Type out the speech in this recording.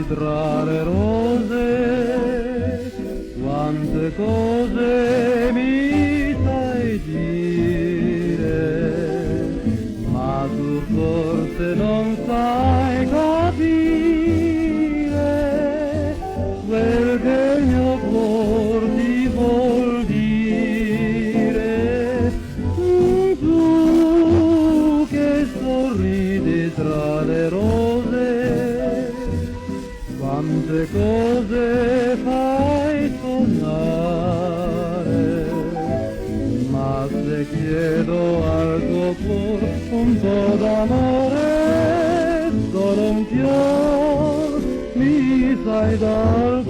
Tra le rose, quante cose mi sai dire, ma tu forse non sai capire quel che il mio cuor ti vuol dire. Tu che sorridi tra le rose, quante cose fai sognare, ma se chiedo al tuo cuore un po' d'amore, solo un fior mi sai dar